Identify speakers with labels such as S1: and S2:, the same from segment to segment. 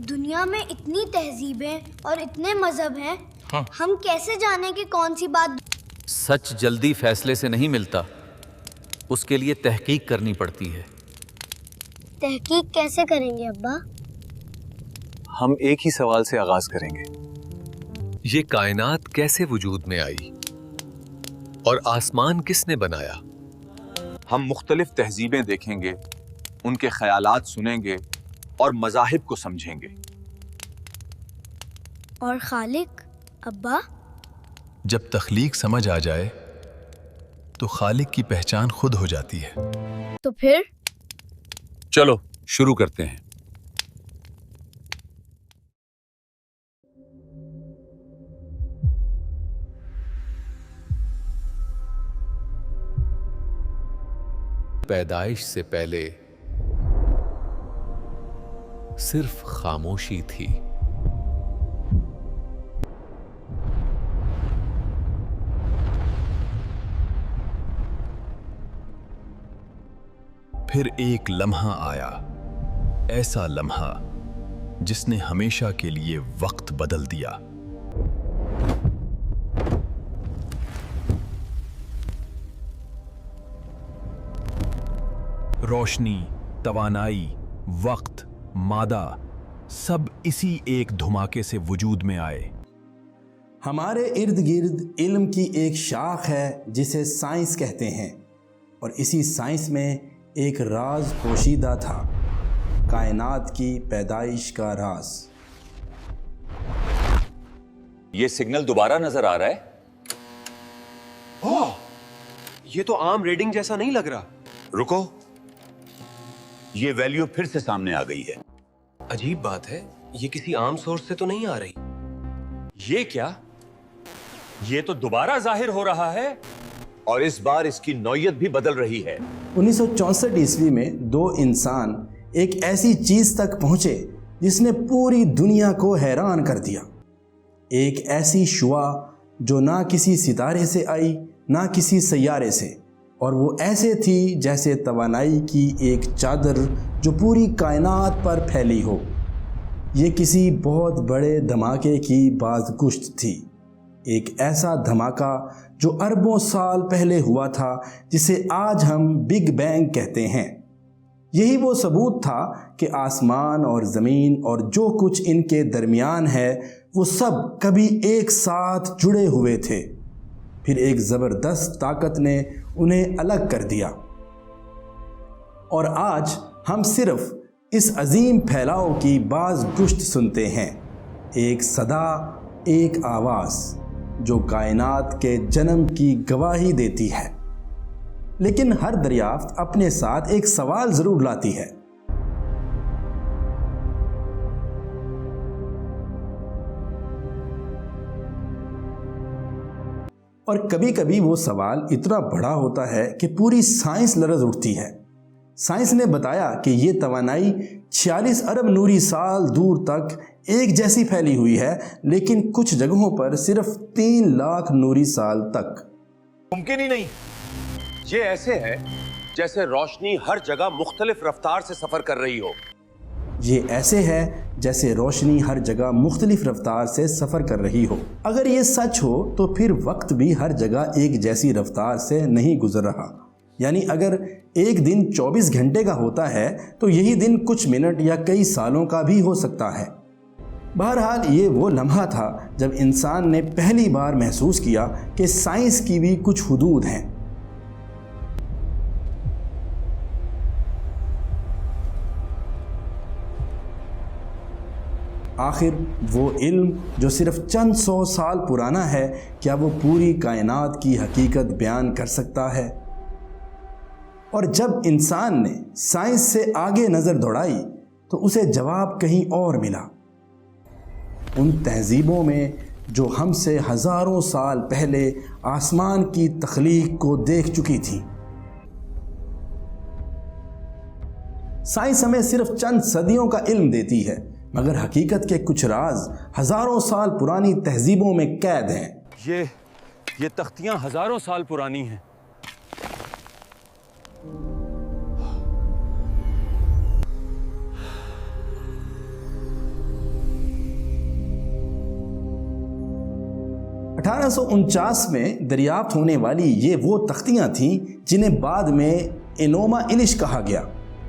S1: دنیا میں اتنی تہذیبیں اور اتنے مذہب ہیں،
S2: ہاں،
S1: ہم کیسے جانیں کہ کون سی بات؟
S2: سچ جلدی فیصلے سے نہیں ملتا، اس کے لیے تحقیق کرنی پڑتی ہے۔
S1: تحقیق کیسے کریں گے ابا؟
S3: ہم ایک ہی سوال سے آغاز کریں گے،
S4: یہ کائنات کیسے وجود میں آئی اور آسمان کس نے بنایا؟
S3: ہم مختلف تہذیبیں دیکھیں گے، ان کے خیالات سنیں گے اور مذاہب کو سمجھیں گے۔
S1: اور خالق ابا؟
S5: جب تخلیق سمجھ آ جائے تو خالق کی پہچان خود ہو جاتی ہے۔
S1: تو پھر
S3: چلو شروع کرتے ہیں۔
S4: پیدائش سے پہلے صرف خاموشی تھی۔
S5: پھر ایک لمحہ آیا، ایسا لمحہ جس نے ہمیشہ کے لیے وقت بدل دیا۔ روشنی، توانائی، وقت، مادہ، سب اسی ایک دھماکے سے وجود میں آئے۔
S6: ہمارے ارد گرد علم کی ایک شاخ ہے جسے سائنس کہتے ہیں، اور اسی سائنس میں ایک راز پوشیدہ تھا، کائنات کی پیدائش کا راز۔
S3: یہ سگنل دوبارہ نظر آ رہا ہے؟
S7: یہ تو عام ریڈنگ جیسا نہیں لگ رہا۔
S8: رکو، یہ ویلیو پھر سے سامنے آ گئی ہے۔
S7: عجیب بات ہے، یہ کسی عام سورس سے تو نہیں آ رہی۔
S8: یہ کیا؟ یہ تو دوبارہ ظاہر ہو رہا ہے، اور اس بار اس کی نوعیت بھی بدل رہی ہے۔
S6: 1964 عیسوی میں دو انسان ایک ایسی چیز تک پہنچے جس نے پوری دنیا کو حیران کر دیا۔ ایک ایسی شعاع جو نہ کسی ستارے سے آئی نہ کسی سیارے سے، اور وہ ایسے تھی جیسے توانائی کی ایک چادر جو پوری کائنات پر پھیلی ہو۔ یہ کسی بہت بڑے دھماکے کی بازگشت تھی، ایک ایسا دھماکہ جو اربوں سال پہلے ہوا تھا، جسے آج ہم بگ بینگ کہتے ہیں۔ یہی وہ ثبوت تھا کہ آسمان اور زمین اور جو کچھ ان کے درمیان ہے وہ سب کبھی ایک ساتھ جڑے ہوئے تھے، پھر ایک زبردست طاقت نے انہیں الگ کر دیا، اور آج ہم صرف اس عظیم پھیلاؤ کی بعض گشت سنتے ہیں، ایک صدا، ایک آواز جو کائنات کے جنم کی گواہی دیتی ہے۔ لیکن ہر دریافت اپنے ساتھ ایک سوال ضرور لاتی ہے۔ اور کبھی کبھی وہ سوال اتنا بڑا ہوتا ہے کہ پوری سائنس لرز اٹھتی ہے۔ سائنس نے بتایا کہ یہ توانائی 46 ارب نوری سال دور تک ایک جیسی پھیلی ہوئی ہے، لیکن کچھ جگہوں پر صرف 3 لاکھ نوری سال تک۔
S8: ممکن ہی نہیں۔ یہ ایسے ہے جیسے روشنی ہر جگہ مختلف رفتار سے سفر کر رہی ہو۔
S6: یہ ایسے ہے جیسے روشنی ہر جگہ مختلف رفتار سے سفر کر رہی ہو۔ اگر یہ سچ ہو تو پھر وقت بھی ہر جگہ ایک جیسی رفتار سے نہیں گزر رہا، یعنی اگر ایک دن 24 گھنٹے کا ہوتا ہے تو یہی دن کچھ منٹ یا کئی سالوں کا بھی ہو سکتا ہے۔ بہرحال یہ وہ لمحہ تھا جب انسان نے پہلی بار محسوس کیا کہ سائنس کی بھی کچھ حدود ہیں۔ آخر وہ علم جو صرف چند 100 سال پرانا ہے، کیا وہ پوری کائنات کی حقیقت بیان کر سکتا ہے؟ اور جب انسان نے سائنس سے آگے نظر دوڑائی تو اسے جواب کہیں اور ملا۔ ان تہذیبوں میں جو ہم سے ہزاروں سال پہلے آسمان کی تخلیق کو دیکھ چکی تھی۔ سائنس ہمیں صرف چند صدیوں کا علم دیتی ہے، مگر حقیقت کے کچھ راز ہزاروں سال پرانی تہذیبوں میں قید ہیں۔
S8: یہ تختیاں ہزاروں سال پرانی ہیں۔
S6: 1849 میں دریافت ہونے والی یہ وہ تختیاں تھیں جنہیں بعد میں انوما الش کہا گیا۔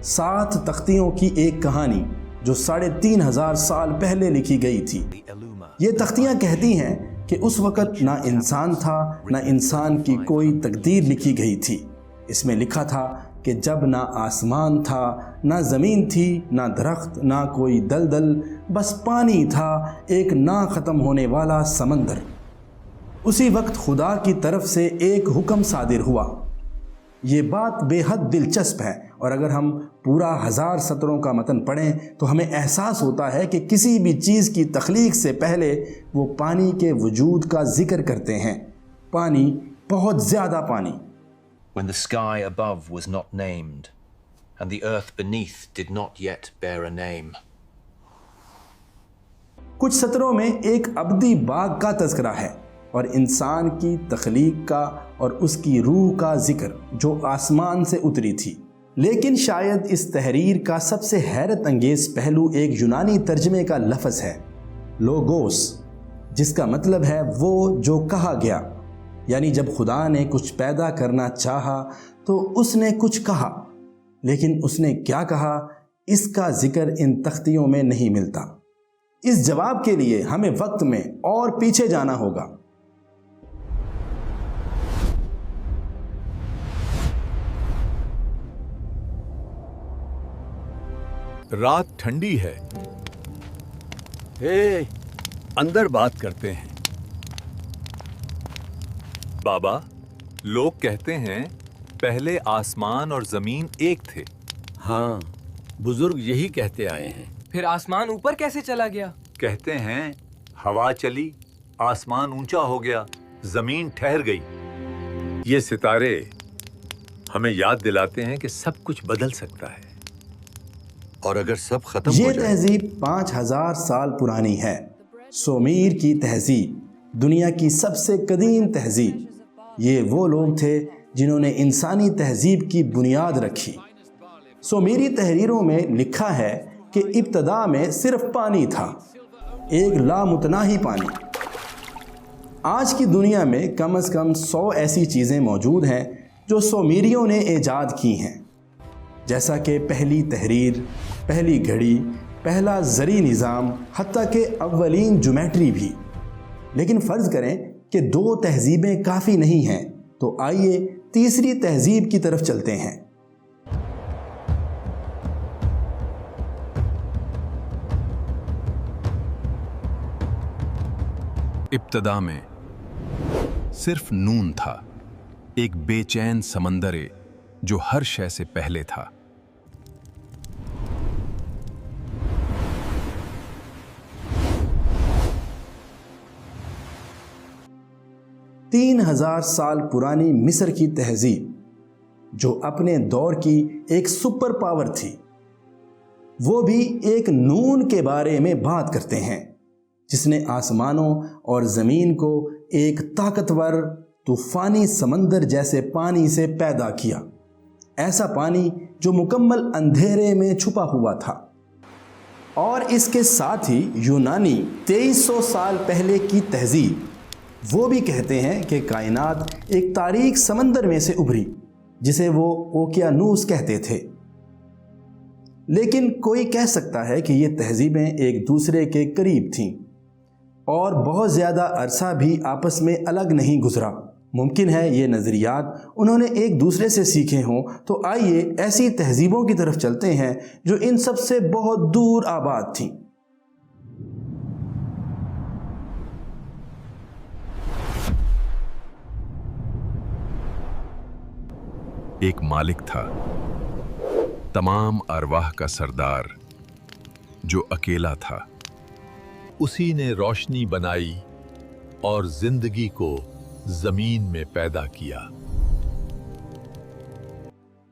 S6: 7 تختیوں کی ایک کہانی جو 3500 سال پہلے لکھی گئی تھی۔ یہ تختیاں کہتی ہیں کہ اس وقت نہ انسان تھا، نہ انسان کی کوئی تقدیر لکھی گئی تھی۔ اس میں لکھا تھا کہ جب نہ آسمان تھا، نہ زمین تھی، نہ درخت، نہ کوئی دلدل، بس پانی تھا، ایک نہ ختم ہونے والا سمندر۔ اسی وقت خدا کی طرف سے ایک حکم صادر ہوا۔ یہ بات بے حد دلچسپ ہے، اور اگر ہم پورا 1000 سطروں کا متن پڑھیں تو ہمیں احساس ہوتا ہے کہ کسی بھی چیز کی تخلیق سے پہلے وہ پانی کے وجود کا ذکر کرتے ہیں۔ پانی، بہت زیادہ پانی۔
S9: When the sky above was not named, and the earth beneath did not yet bear a name.
S6: کچھ سطروں میں ایک ابدی باغ کا تذکرہ ہے اور انسان کی تخلیق کا اور اس کی روح کا ذکر جو آسمان سے اتری تھی۔ لیکن شاید اس تحریر کا سب سے حیرت انگیز پہلو ایک یونانی ترجمے کا لفظ ہے، لوگوس، جس کا مطلب ہے وہ جو کہا گیا۔ یعنی جب خدا نے کچھ پیدا کرنا چاہا تو اس نے کچھ کہا، لیکن اس نے کیا کہا اس کا ذکر ان تختیوں میں نہیں ملتا۔ اس جواب کے لیے ہمیں وقت میں اور پیچھے جانا ہوگا۔
S5: رات ٹھنڈی ہے،
S10: اندر بات کرتے ہیں۔
S2: بابا، لوگ کہتے ہیں پہلے آسمان اور زمین ایک تھے۔
S10: ہاں، بزرگ یہی کہتے آئے ہیں۔
S7: پھر آسمان اوپر کیسے چلا گیا؟
S2: کہتے ہیں ہوا چلی، آسمان اونچا ہو گیا، زمین ٹھہر گئی۔
S4: یہ ستارے ہمیں یاد دلاتے ہیں کہ سب کچھ بدل سکتا ہے،
S8: اور اگر سب ختم ہو
S6: یہ
S8: جائے۔
S6: تہذیب 5000 سال پرانی ہے۔ سومیر کی تہذیب دنیا کی سب سے قدیم تہذیب۔ یہ وہ لوگ تھے جنہوں نے انسانی تہذیب کی بنیاد رکھی۔ سومیری تحریروں میں لکھا ہے کہ ابتدا میں صرف پانی تھا، ایک لامتناہی پانی۔ آج کی دنیا میں کم از کم 100 ایسی چیزیں موجود ہیں جو سومیریوں نے ایجاد کی ہیں، جیسا کہ پہلی تحریر، پہلی گھڑی، پہلا زرعی نظام، حتیٰ کہ اولین جیومیٹری بھی۔ لیکن فرض کریں کہ 2 تہذیبیں کافی نہیں ہیں، تو آئیے تیسری تہذیب کی طرف چلتے ہیں۔
S5: ابتدا میں صرف نون تھا، ایک بے چین سمندر جو ہر شے سے پہلے تھا۔
S6: تین 3000 سال پرانی مصر کی تہذیب جو اپنے دور کی ایک سپر پاور تھی، وہ بھی ایک نون کے بارے میں بات کرتے ہیں جس نے آسمانوں اور زمین کو ایک طاقتور طوفانی سمندر جیسے پانی سے پیدا کیا، ایسا پانی جو مکمل اندھیرے میں چھپا ہوا تھا۔ اور اس کے ساتھ ہی یونانی 2300 سال پہلے کی تہذیب وہ بھی کہتے ہیں کہ کائنات ایک تاریک سمندر میں سے ابھری جسے وہ اوکیانوس کہتے تھے۔ لیکن کوئی کہہ سکتا ہے کہ یہ تہذیبیں ایک دوسرے کے قریب تھیں اور بہت زیادہ عرصہ بھی آپس میں الگ نہیں گزرا۔ ممکن ہے یہ نظریات انہوں نے ایک دوسرے سے سیکھے ہوں۔ تو آئیے ایسی تہذیبوں کی طرف چلتے ہیں جو ان سب سے بہت دور آباد تھیں۔
S5: ایک مالک تھا، تمام ارواح کا سردار، جو اکیلا تھا۔
S4: اسی نے روشنی بنائی اور زندگی کو زمین میں پیدا کیا۔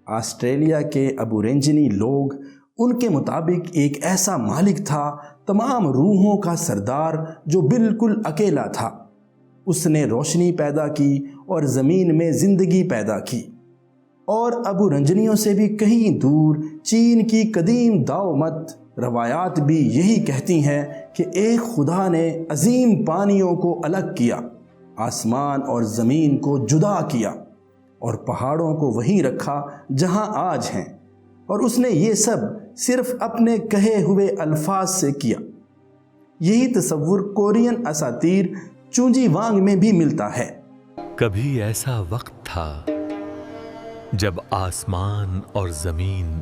S6: آسٹریلیا کے ابورنجنی لوگ، ان کے مطابق ایک ایسا مالک تھا، تمام روحوں کا سردار، جو بالکل اکیلا تھا۔ اس نے روشنی پیدا کی اور زمین میں زندگی پیدا کی۔ اور ابورنجنیوں سے بھی کہیں دور چین کی قدیم داؤمت روایات بھی یہی کہتی ہیں کہ ایک خدا نے عظیم پانیوں کو الگ کیا، آسمان اور زمین کو جدا کیا اور پہاڑوں کو وہیں رکھا جہاں آج ہیں، اور اس نے یہ سب صرف اپنے کہے ہوئے الفاظ سے کیا۔ یہی تصور کورین اساطیر چونجی وانگ میں بھی ملتا ہے۔
S4: کبھی ایسا وقت تھا جب آسمان اور زمین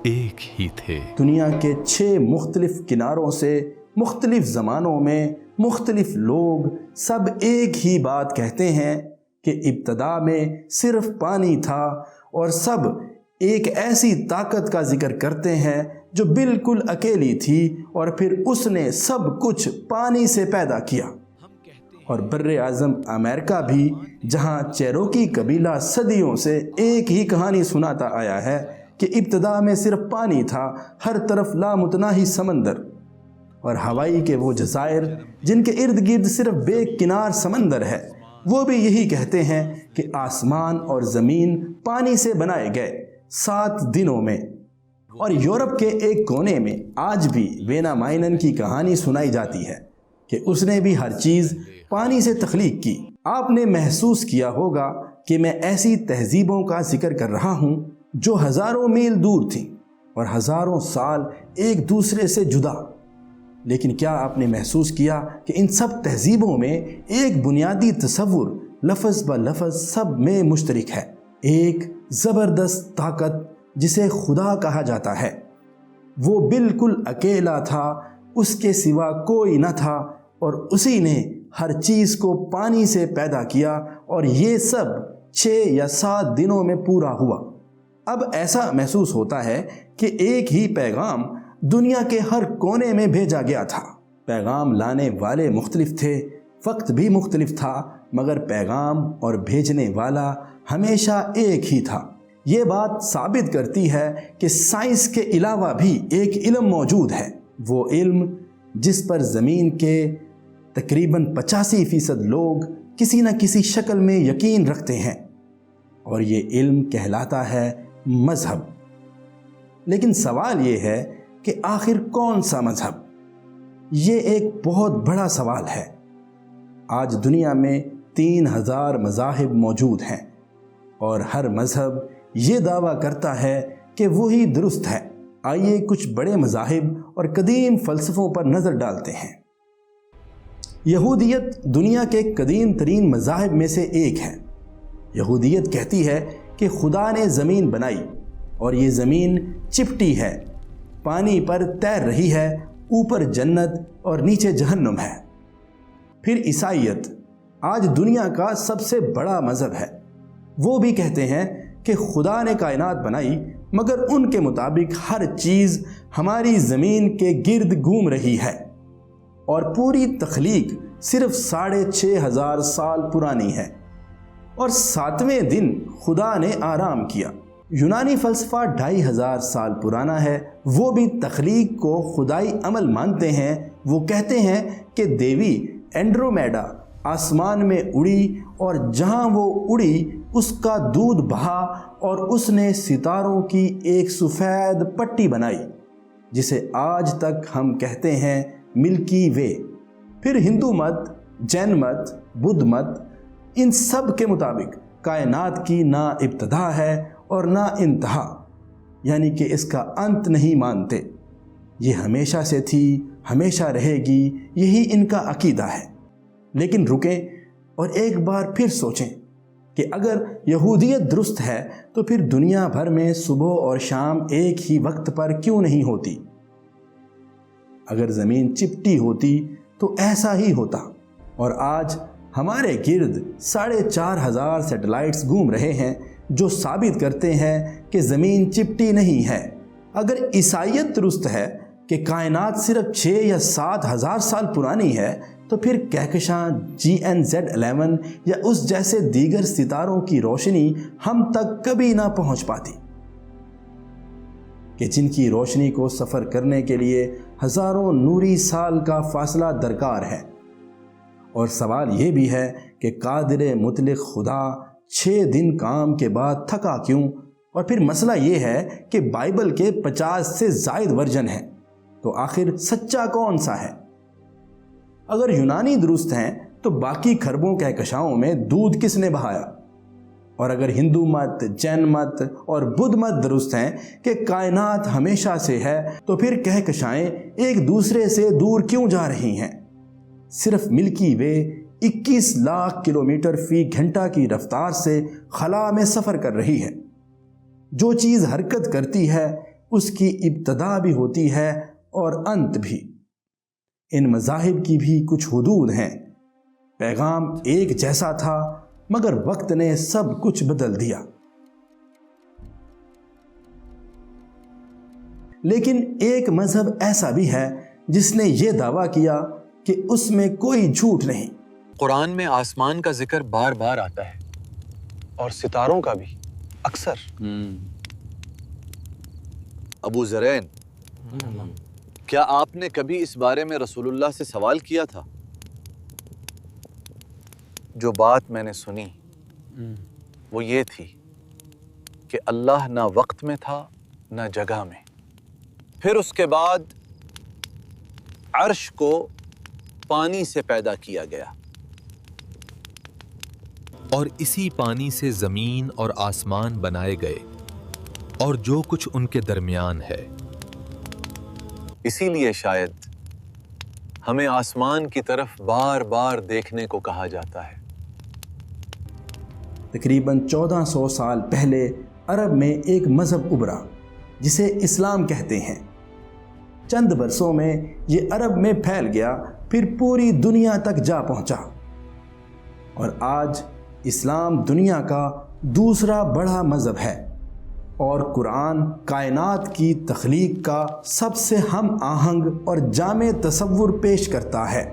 S4: ایک ہی تھے۔
S6: دنیا کے 6 مختلف کناروں سے مختلف زمانوں میں مختلف لوگ سب ایک ہی بات کہتے ہیں کہ ابتدا میں صرف پانی تھا، اور سب ایک ایسی طاقت کا ذکر کرتے ہیں جو بالکل اکیلی تھی، اور پھر اس نے سب کچھ پانی سے پیدا کیا۔ اور بر اعظم امریکہ بھی، جہاں چیروکی قبیلہ صدیوں سے ایک ہی کہانی سناتا آیا ہے کہ ابتدا میں صرف پانی تھا، ہر طرف لامتناہی سمندر، اور ہوائی کے وہ جزائر جن کے ارد گرد صرف بے کنار سمندر ہے، وہ بھی یہی کہتے ہیں کہ آسمان اور زمین پانی سے بنائے گئے 7 دنوں میں۔ اور یورپ کے ایک کونے میں آج بھی وینا مائنن کی کہانی سنائی جاتی ہے کہ اس نے بھی ہر چیز پانی سے تخلیق کی۔ آپ نے محسوس کیا ہوگا کہ میں ایسی تہذیبوں کا ذکر کر رہا ہوں جو ہزاروں میل دور تھیں اور ہزاروں سال ایک دوسرے سے جدا، لیکن کیا آپ نے محسوس کیا کہ ان سب تہذیبوں میں ایک بنیادی تصور لفظ بہ لفظ سب میں مشترک ہے؟ ایک زبردست طاقت جسے خدا کہا جاتا ہے۔ وہ بالکل اکیلا تھا، اس کے سوا کوئی نہ تھا، اور اسی نے ہر چیز کو پانی سے پیدا کیا، اور یہ سب 6 یا 7 دنوں میں پورا ہوا۔ اب ایسا محسوس ہوتا ہے کہ ایک ہی پیغام دنیا کے ہر کونے میں بھیجا گیا تھا۔ پیغام لانے والے مختلف تھے، وقت بھی مختلف تھا، مگر پیغام اور بھیجنے والا ہمیشہ ایک ہی تھا۔ یہ بات ثابت کرتی ہے کہ سائنس کے علاوہ بھی ایک علم موجود ہے، وہ علم جس پر زمین کے تقریباً 85% لوگ کسی نہ کسی شکل میں یقین رکھتے ہیں، اور یہ علم کہلاتا ہے مذہب۔ لیکن سوال یہ ہے کہ آخر کون سا مذہب؟ یہ ایک بہت بڑا سوال ہے۔ آج دنیا میں 3000 مذاہب موجود ہیں، اور ہر مذہب یہ دعویٰ کرتا ہے کہ وہی درست ہے۔ آئیے کچھ بڑے مذاہب اور قدیم فلسفوں پر نظر ڈالتے ہیں۔ یہودیت دنیا کے قدیم ترین مذاہب میں سے ایک ہے۔ یہودیت کہتی ہے کہ خدا نے زمین بنائی، اور یہ زمین چپٹی ہے، پانی پر تیر رہی ہے، اوپر جنت اور نیچے جہنم ہے۔ پھر عیسائیت آج دنیا کا سب سے بڑا مذہب ہے۔ وہ بھی کہتے ہیں کہ خدا نے کائنات بنائی، مگر ان کے مطابق ہر چیز ہماری زمین کے گرد گھوم رہی ہے، اور پوری تخلیق صرف 6500 سال پرانی ہے، اور 7ویں دن خدا نے آرام کیا۔ یونانی فلسفہ 2500 سال پرانا ہے، وہ بھی تخلیق کو خدائی عمل مانتے ہیں۔ وہ کہتے ہیں کہ دیوی اینڈرومیڈا آسمان میں اڑی، اور جہاں وہ اڑی اس کا دودھ بہا، اور اس نے ستاروں کی ایک سفید پٹی بنائی جسے آج تک ہم کہتے ہیں ملکی وے۔ پھر ہندو مت، جین مت، بدھ مت، ان سب کے مطابق کائنات کی نہ ابتدا ہے اور نہ انتہا، یعنی کہ اس کا انت نہیں مانتے۔ یہ ہمیشہ سے تھی، ہمیشہ رہے گی، یہی ان کا عقیدہ ہے۔ لیکن رکیں اور ایک بار پھر سوچیں کہ اگر یہودیت درست ہے تو پھر دنیا بھر میں صبح اور شام ایک ہی وقت پر کیوں نہیں ہوتی؟ اگر زمین چپٹی ہوتی تو ایسا ہی ہوتا، اور آج ہمارے گرد 4500 سیٹلائٹس گھوم رہے ہیں جو ثابت کرتے ہیں کہ زمین چپٹی نہیں ہے۔ اگر عیسائیت درست ہے کہ کائنات صرف 6 یا 7 ہزار سال پرانی ہے، تو پھر کہکشاں GN-Z11 یا اس جیسے دیگر ستاروں کی روشنی ہم تک کبھی نہ پہنچ پاتی، کہ جن کی روشنی کو سفر کرنے کے لیے ہزاروں نوری سال کا فاصلہ درکار ہے۔ اور سوال یہ بھی ہے کہ قادر مطلق خدا 6 دن کام کے بعد تھکا کیوں؟ اور پھر مسئلہ یہ ہے کہ بائبل کے 50 سے زائد ورژن ہیں، تو آخر سچا کون سا ہے؟ اگر یونانی درست ہیں تو باقی کھربوں کہکشاؤں میں دودھ کس نے بہایا؟ اور اگر ہندو مت، جین مت اور بدھ مت درست ہیں کہ کائنات ہمیشہ سے ہے، تو پھر کہکشائیں ایک دوسرے سے دور کیوں جا رہی ہیں؟ صرف ملکی وے 21 لاکھ کلومیٹر فی گھنٹہ کی رفتار سے خلا میں سفر کر رہی ہے۔ جو چیز حرکت کرتی ہے اس کی ابتدا بھی ہوتی ہے اور انت بھی۔ ان مذاہب کی بھی کچھ حدود ہیں۔ پیغام ایک جیسا تھا مگر وقت نے سب کچھ بدل دیا۔ لیکن ایک مذہب ایسا بھی ہے جس نے یہ دعویٰ کیا کہ اس میں کوئی جھوٹ نہیں۔
S11: قرآن میں آسمان کا ذکر بار بار آتا ہے، اور ستاروں کا بھی اکثر۔
S2: ابو ذرین، کیا آپ نے کبھی اس بارے میں رسول اللہ سے سوال کیا تھا؟ جو بات میں نے سنی وہ یہ تھی کہ اللہ نہ وقت میں تھا نہ جگہ میں، پھر اس کے بعد عرش کو پانی سے پیدا کیا گیا،
S4: اور اسی پانی سے زمین اور آسمان بنائے گئے اور جو کچھ ان کے درمیان ہے۔
S2: اسی لیے شاید ہمیں آسمان کی طرف بار بار دیکھنے کو کہا جاتا ہے۔
S6: تقریباً 1400 سال پہلے عرب میں ایک مذہب ابھرا جسے اسلام کہتے ہیں۔ چند برسوں میں یہ عرب میں پھیل گیا، پھر پوری دنیا تک جا پہنچا، اور آج اسلام دنیا کا دوسرا بڑا مذہب ہے، اور قرآن کائنات کی تخلیق کا سب سے ہم آہنگ اور جامع تصور پیش کرتا ہے۔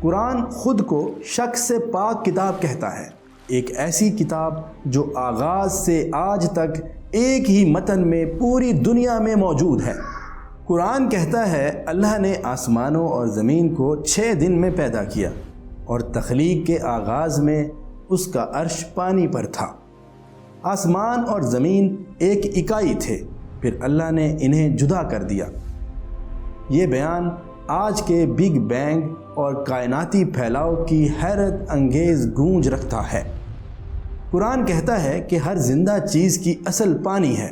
S6: قرآن خود کو شک سے پاک کتاب کہتا ہے، ایک ایسی کتاب جو آغاز سے آج تک ایک ہی متن میں پوری دنیا میں موجود ہے۔ قرآن کہتا ہے اللہ نے آسمانوں اور زمین کو 6 دن میں پیدا کیا، اور تخلیق کے آغاز میں اس کا عرش پانی پر تھا۔ آسمان اور زمین ایک اکائی تھے، پھر اللہ نے انہیں جدا کر دیا۔ یہ بیان آج کے بگ بینگ اور کائناتی پھیلاؤ کی حیرت انگیز گونج رکھتا ہے۔ قرآن کہتا ہے کہ ہر زندہ چیز کی اصل پانی ہے۔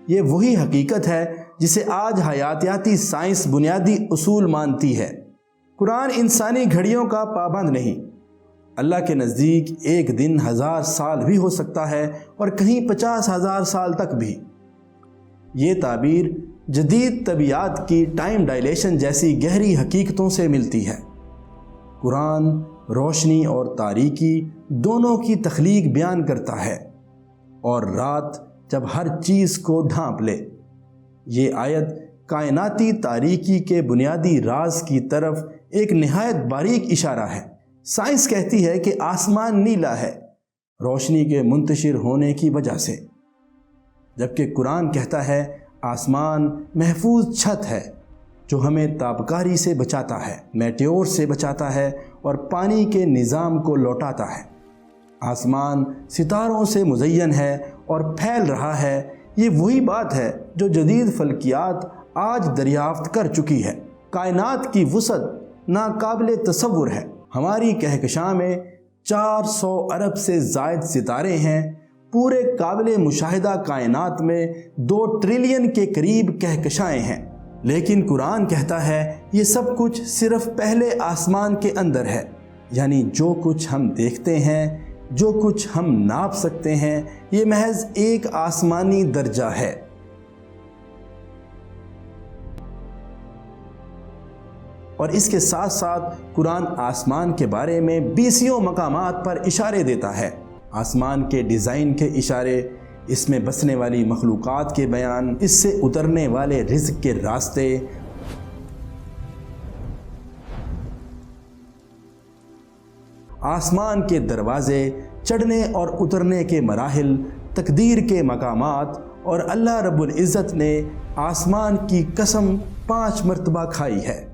S6: یہ وہی حقیقت ہے جسے آج حیاتیاتی سائنس بنیادی اصول مانتی ہے۔ قرآن انسانی گھڑیوں کا پابند نہیں۔ اللہ کے نزدیک ایک دن 1000 سال بھی ہو سکتا ہے، اور کہیں 50,000 سال تک بھی۔ یہ تعبیر جدید طبیعت کی ٹائم ڈائلیشن جیسی گہری حقیقتوں سے ملتی ہے۔ قرآن روشنی اور تاریکی دونوں کی تخلیق بیان کرتا ہے، اور رات جب ہر چیز کو ڈھانپ لے۔ یہ آیت کائناتی تاریکی کے بنیادی راز کی طرف ایک نہایت باریک اشارہ ہے۔ سائنس کہتی ہے کہ آسمان نیلا ہے روشنی کے منتشر ہونے کی وجہ سے، جبکہ قرآن کہتا ہے آسمان محفوظ چھت ہے جو ہمیں تابکاری سے بچاتا ہے، میٹیور سے بچاتا ہے اور پانی کے نظام کو لوٹاتا ہے۔ آسمان ستاروں سے مزین ہے اور پھیل رہا ہے۔ یہ وہی بات ہے جو جدید فلکیات آج دریافت کر چکی ہے۔ کائنات کی وسعت ناقابل تصور ہے۔ ہماری کہکشاں میں 400 ارب سے زائد ستارے ہیں۔ پورے قابل مشاہدہ کائنات میں 2 ٹریلین کے قریب کہکشائیں ہیں، لیکن قرآن کہتا ہے یہ سب کچھ صرف پہلے آسمان کے اندر ہے، یعنی جو کچھ ہم دیکھتے ہیں، جو کچھ ہم ناپ سکتے ہیں، یہ محض ایک آسمانی درجہ ہے۔ اور اس کے ساتھ ساتھ قرآن آسمان کے بارے میں 20 مقامات پر اشارے دیتا ہے۔ آسمان کے ڈیزائن کے اشارے، اس میں بسنے والی مخلوقات کے بیان، اس سے اترنے والے رزق کے راستے، آسمان کے دروازے، چڑھنے اور اترنے کے مراحل، تقدیر کے مقامات، اور اللہ رب العزت نے آسمان کی قسم 5 مرتبہ کھائی ہے۔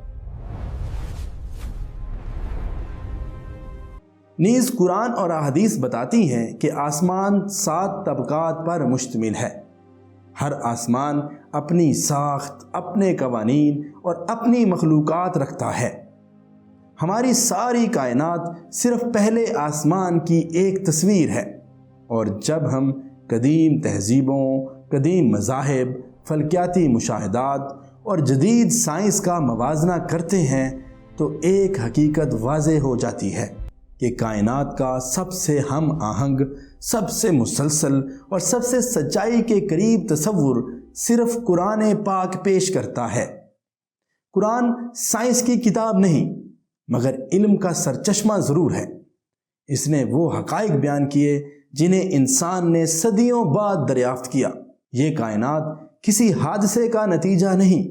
S6: نیز قرآن اور احادیث بتاتی ہیں کہ آسمان 7 طبقات پر مشتمل ہے۔ ہر آسمان اپنی ساخت، اپنے قوانین اور اپنی مخلوقات رکھتا ہے۔ ہماری ساری کائنات صرف پہلے آسمان کی ایک تصویر ہے، اور جب ہم قدیم تہذیبوں، قدیم مذاہب، فلکیاتی مشاہدات اور جدید سائنس کا موازنہ کرتے ہیں تو ایک حقیقت واضح ہو جاتی ہے کہ کائنات کا سب سے ہم آہنگ، سب سے مسلسل اور سب سے سچائی کے قریب تصور صرف قرآن پاک پیش کرتا ہے۔ قرآن سائنس کی کتاب نہیں، مگر علم کا سرچشمہ ضرور ہے۔ اس نے وہ حقائق بیان کیے جنہیں انسان نے صدیوں بعد دریافت کیا۔ یہ کائنات کسی حادثے کا نتیجہ نہیں،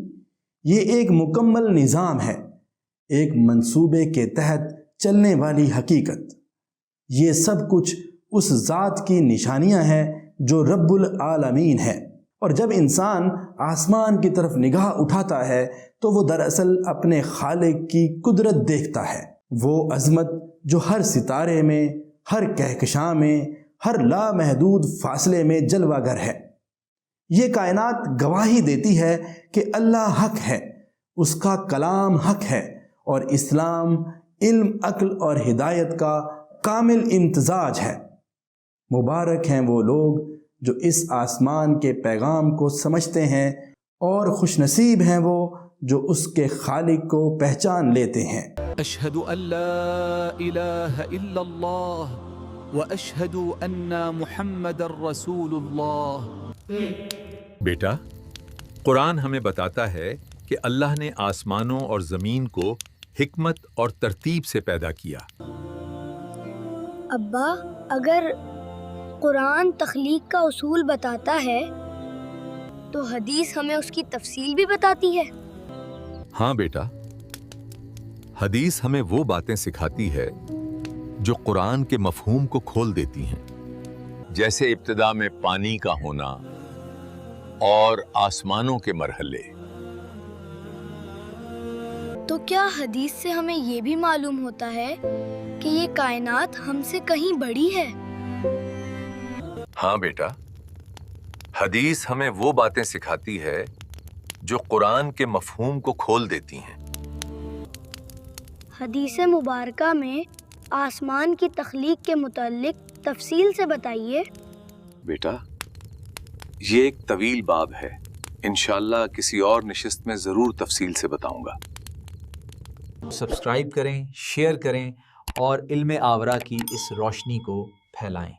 S6: یہ ایک مکمل نظام ہے، ایک منصوبے کے تحت چلنے والی حقیقت۔ یہ سب کچھ اس ذات کی نشانیاں ہیں جو رب العالمین ہے، اور جب انسان آسمان کی طرف نگاہ اٹھاتا ہے تو وہ دراصل اپنے خالق کی قدرت دیکھتا ہے، وہ عظمت جو ہر ستارے میں، ہر کہکشاں میں، ہر لامحدود فاصلے میں جلوہ گر ہے۔ یہ کائنات گواہی دیتی ہے کہ اللہ حق ہے، اس کا کلام حق ہے، اور اسلام علم، عقل اور ہدایت کا کامل امتزاج ہے۔ مبارک ہیں وہ لوگ جو اس آسمان کے پیغام کو سمجھتے ہیں، اور خوش نصیب ہیں وہ جو اس کے خالق کو پہچان لیتے ہیں۔
S12: اشہد ان لا الہ الا اللہ واشہد ان محمد رسول اللہ۔
S5: بیٹا، قرآن ہمیں بتاتا ہے کہ اللہ نے آسمانوں اور زمین کو حکمت اور ترتیب سے پیدا کیا۔
S1: ابا، اگر قرآن تخلیق کا اصول بتاتا ہے تو حدیث ہمیں اس کی تفصیل بھی بتاتی ہے۔
S5: ہاں بیٹا، حدیث ہمیں وہ باتیں سکھاتی ہے جو قرآن کے مفہوم کو کھول دیتی ہیں،
S4: جیسے ابتدا میں پانی کا ہونا اور آسمانوں کے مرحلے۔
S1: تو کیا حدیث سے ہمیں یہ بھی معلوم ہوتا ہے کہ یہ کائنات ہم سے کہیں بڑی ہے؟
S5: ہاں بیٹا، حدیث ہمیں وہ باتیں سکھاتی ہے جو قرآن کے مفہوم کو کھول دیتی ہیں۔
S1: حدیث مبارکہ میں آسمان کی تخلیق کے متعلق تفصیل سے بتائیے۔
S2: بیٹا، یہ ایک طویل باب ہے، انشاءاللہ کسی اور نشست میں ضرور تفصیل سے بتاؤں گا۔
S13: سبسکرائب کریں، شیئر کریں اور علم آورا کی اس روشنی کو پھیلائیں۔